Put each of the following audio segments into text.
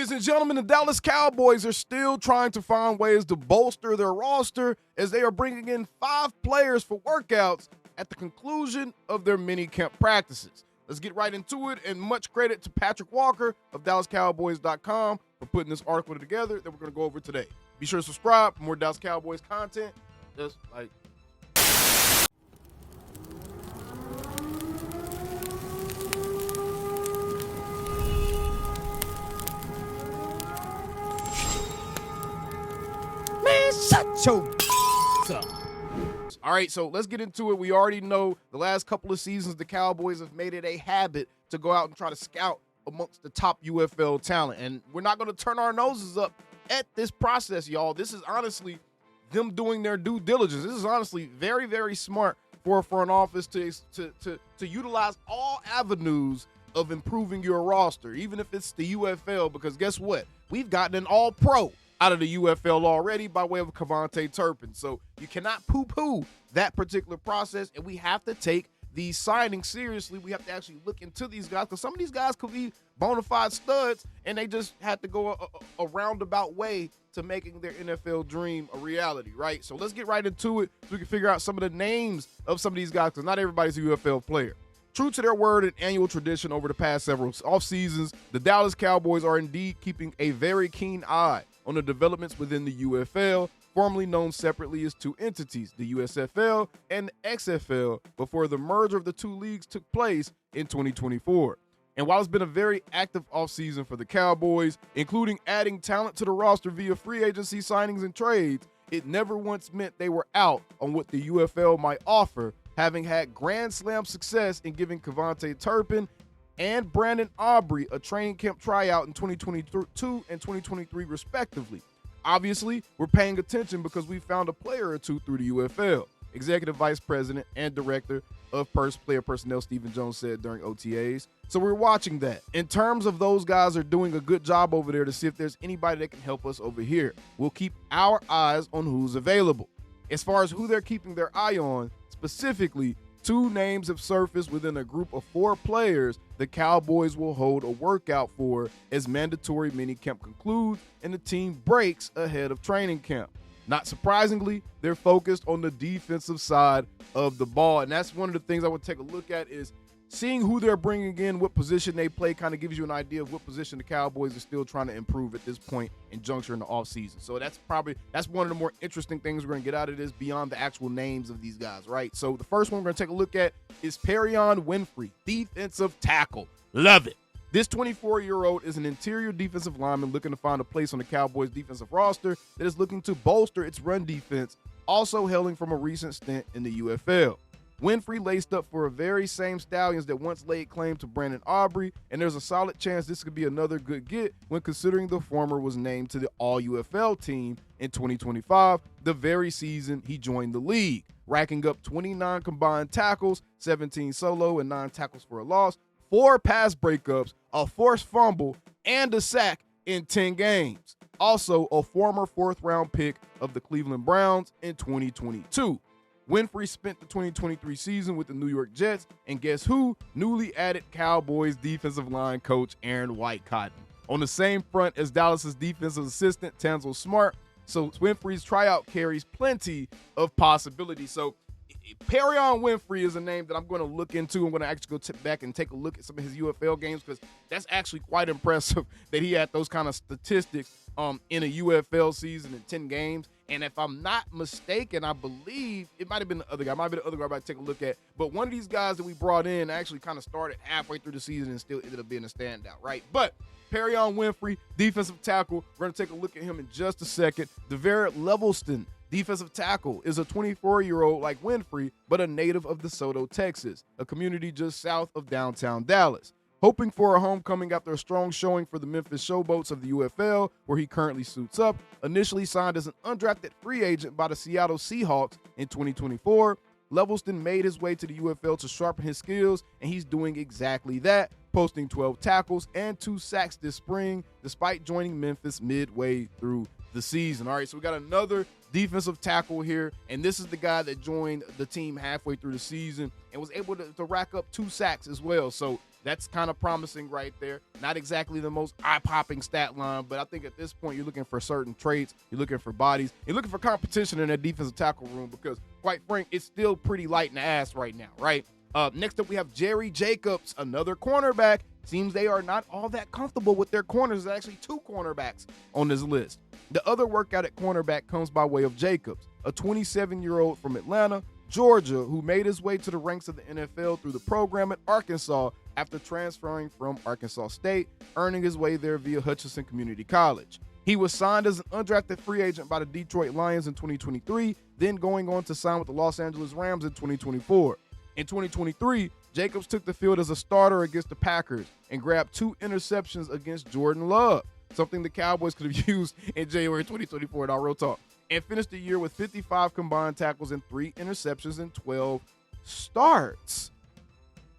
Ladies and gentlemen, the Dallas Cowboys are still trying to find ways to bolster their roster as they are bringing in 5 players for workouts at the conclusion of their mini-camp practices. Let's get right into it, and much credit to Patrick Walker of DallasCowboys.com for putting this article together that we're going to go over today. Be sure to subscribe for more Dallas Cowboys content. Just like shut your up. All right, so let's get into it. We already know the last couple of seasons the Cowboys have made it a habit to go out and try to scout amongst the top UFL talent. And we're not going to turn our noses up at this process, y'all. This is honestly them doing their due diligence. This is honestly very, very smart for a front office to utilize all avenues of improving your roster, even if it's the UFL, because guess what? We've gotten an all-pro out of the UFL already by way of Cavante Turpin. So you cannot poo-poo that particular process, and we have to take these signings seriously. We have to actually look into these guys, because some of these guys could be bona fide studs, and they just had to go a roundabout way to making their NFL dream a reality, right? So let's get right into it so we can figure out some of the names of some of these guys, because not everybody's a UFL player. True to their word and annual tradition over the past several off seasons, the Dallas Cowboys are indeed keeping a very keen eye on the developments within the UFL, formerly known separately as 2 entities, the USFL and XFL, before the merger of the 2 leagues took place in 2024. And while it's been a very active offseason for the Cowboys, including adding talent to the roster via free agency signings and trades, it never once meant they were out on what the UFL might offer, having had grand slam success in giving Cavante Turpin and Brandon Aubrey a training camp tryout in 2022 and 2023 respectively. Obviously, we're paying attention because we found a player or 2 through the UFL. Executive Vice President and Director of Player Personnel Stephen Jones said during OTAs. So we're watching that. In terms of those guys are doing a good job over there to see if there's anybody that can help us over here. We'll keep our eyes on who's available. As far as who they're keeping their eye on, specifically, 2 names have surfaced within a group of 4 players the Cowboys will hold a workout for as mandatory minicamp concludes and the team breaks ahead of training camp. Not surprisingly, they're focused on the defensive side of the ball, and that's one of the things I would take a look at is seeing who they're bringing in, what position they play, kind of gives you an idea of what position the Cowboys are still trying to improve at this point in juncture in the offseason. So that's one of the more interesting things we're going to get out of this beyond the actual names of these guys, right? So the first one we're going to take a look at is Perion Winfrey, defensive tackle. Love it. This 24-year-old is an interior defensive lineman looking to find a place on the Cowboys defensive roster that is looking to bolster its run defense, also hailing from a recent stint in the UFL. Winfrey laced up for a very same Stallions that once laid claim to Brandon Aubrey, and there's a solid chance this could be another good get when considering the former was named to the All-UFL team in 2025, the very season he joined the league, racking up 29 combined tackles, 17 solo and 9 tackles for a loss, 4 pass breakups, a forced fumble, and a sack in 10 games. Also, a former 4th-round pick of the Cleveland Browns in 2022. Winfrey spent the 2023 season with the New York Jets, and guess who? Newly added Cowboys defensive line coach Aaron Whitecotton. On the same front as Dallas's defensive assistant Tanzel Smart, so Winfrey's tryout carries plenty of possibilities. So Perion Winfrey is a name that I'm going to look into. I'm going to actually go back and take a look at some of his UFL games because that's actually quite impressive that he had those kind of statistics in a UFL season in 10 games. And if I'm not mistaken, I believe it might have been the other guy. It might be the other guy I'm about to take a look at. But one of these guys that we brought in actually kind of started halfway through the season and still ended up being a standout, right? But Perion Winfrey, defensive tackle. We're going to take a look at him in just a second. DeVere Levelston, defensive tackle, is a 24-year-old like Winfrey, but a native of DeSoto, Texas, a community just south of downtown Dallas. Hoping for a homecoming after a strong showing for the Memphis Showboats of the UFL, where he currently suits up, initially signed as an undrafted free agent by the Seattle Seahawks in 2024, Levelston made his way to the UFL to sharpen his skills, and he's doing exactly that, posting 12 tackles and 2 sacks this spring, despite joining Memphis midway through the season. All right, so we got another defensive tackle here, and this is the guy that joined the team halfway through the season and was able to rack up 2 sacks as well. So That's kind of promising right there. Not exactly the most eye-popping stat line, but I think at this point you're looking for certain traits. You're looking for bodies. You're looking for competition in that defensive tackle room because, quite frank, it's still pretty light in the ass right now, right? Next up, we have Jerry Jacobs, another cornerback. Seems they are not all that comfortable with their corners. There's actually 2 cornerbacks on this list. The other workout at cornerback comes by way of Jacobs, a 27-year-old from Atlanta, Georgia, who made his way to the ranks of the NFL through the program at Arkansas after transferring from Arkansas State, earning his way there via Hutchinson Community College. He was signed as an undrafted free agent by the Detroit Lions in 2023, then going on to sign with the Los Angeles Rams in 2024. In 2023, Jacobs took the field as a starter against the Packers and grabbed 2 interceptions against Jordan Love, something the Cowboys could have used in January 2024 in our real talk, and finished the year with 55 combined tackles and 3 interceptions in 12 starts.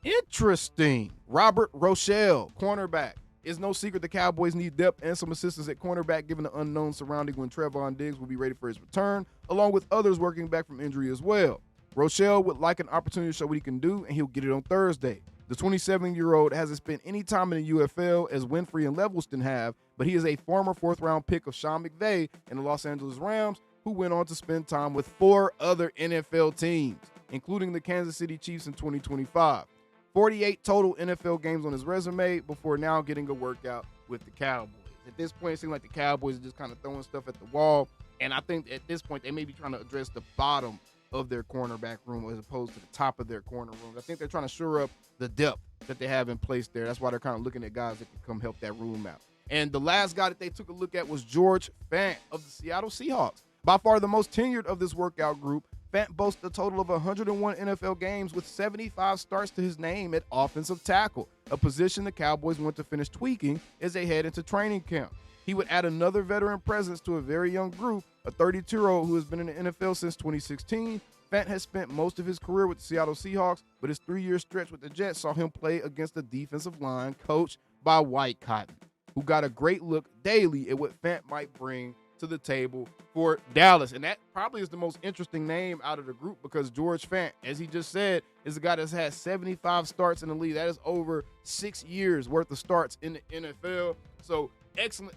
Interesting. Robert Rochelle, cornerback. It's no secret the Cowboys need depth and some assistance at cornerback given the unknown surrounding when Trevon Diggs will be ready for his return, along with others working back from injury as well. Rochelle would like an opportunity to show what he can do, and he'll get it on Thursday. The 27-year-old hasn't spent any time in the UFL as Winfrey and Levelston have, but he is a former 4th-round pick of Sean McVay and the Los Angeles Rams, who went on to spend time with 4 other NFL teams, including the Kansas City Chiefs in 2025. 48 total NFL games on his resume before now getting a workout with the Cowboys. At this point, it seems like the Cowboys are just kind of throwing stuff at the wall, and I think at this point they may be trying to address the bottom of their cornerback room as opposed to the top of their corner room. I think they're trying to shore up the depth that they have in place there. That's why they're kind of looking at guys that can come help that room out. And the last guy that they took a look at was George Fant of the Seattle Seahawks. By far the most tenured of this workout group, Fant boasts a total of 101 NFL games with 75 starts to his name at offensive tackle, a position the Cowboys want to finish tweaking as they head into training camp. He would add another veteran presence to a very young group, a 32-year-old who has been in the NFL since 2016. Fant has spent most of his career with the Seattle Seahawks, but his 3-year stretch with the Jets saw him play against the defensive line coached by White Cotton, who got a great look daily at what Fant might bring to the table for Dallas. And that probably is the most interesting name out of the group because George Fant, as he just said, is a guy that's had 75 starts in the league. That is over 6 years worth of starts in the NFL. So excellent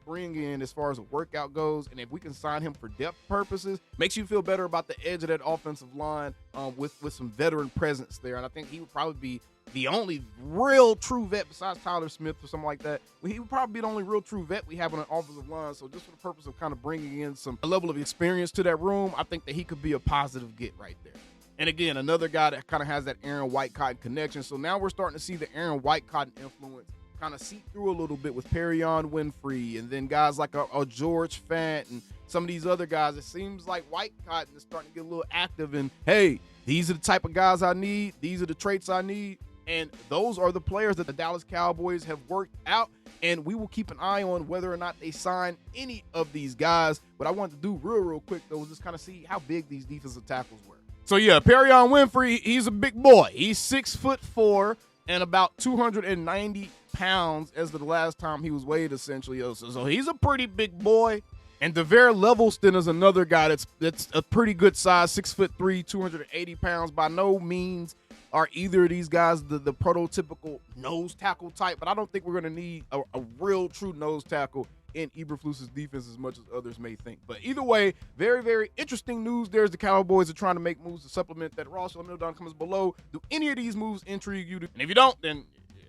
bring in as far as a workout goes. And if we can sign him for depth purposes, makes you feel better about the edge of that offensive line with some veteran presence there. And I think he would probably be the only real true vet besides Tyler Smith or something like that. He would probably be the only real true vet we have on an offensive line. So just for the purpose of kind of bringing in a level of experience to that room, I think that he could be a positive get right there. And again, another guy that kind of has that Aaron White Cotton connection. So now we're starting to see the Aaron White Cotton influence kind of seep through a little bit with Perion Winfrey and then guys like a George Fant and some of these other guys. It seems like White Cotton is starting to get a little active and, hey, these are the type of guys I need. These are the traits I need. And those are the players that the Dallas Cowboys have worked out. And we will keep an eye on whether or not they sign any of these guys. What I wanted to do real quick, though, was just kind of see how big these defensive tackles were. So, yeah, Perion Winfrey, he's a big boy. He's 6'4" and about 290 pounds as the last time he was weighed, essentially. So he's a pretty big boy. And DeVere Levelston is another guy that's a pretty good size, 6'3", 280 pounds. By no means are either of these guys the prototypical nose tackle type, but I don't think we're going to need a real true nose tackle in Eberflus's defense as much as others may think. But either way, very, very interesting news. There's the Cowboys are trying to make moves to supplement that roster. Let me know down in the comments below. Do any of these moves intrigue you? And if you don't, then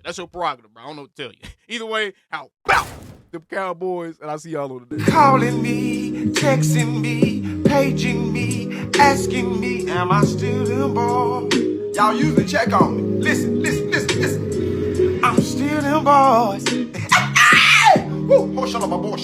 that's your prerogative, bro. I don't know what to tell you. Either way, how about the Cowboys? And I'll see y'all on the day. Calling me, texting me, paging me, asking me, am I still them boys? Y'all usually check on me. Listen. I'm still them boys. Woo, Rochelle, my boy.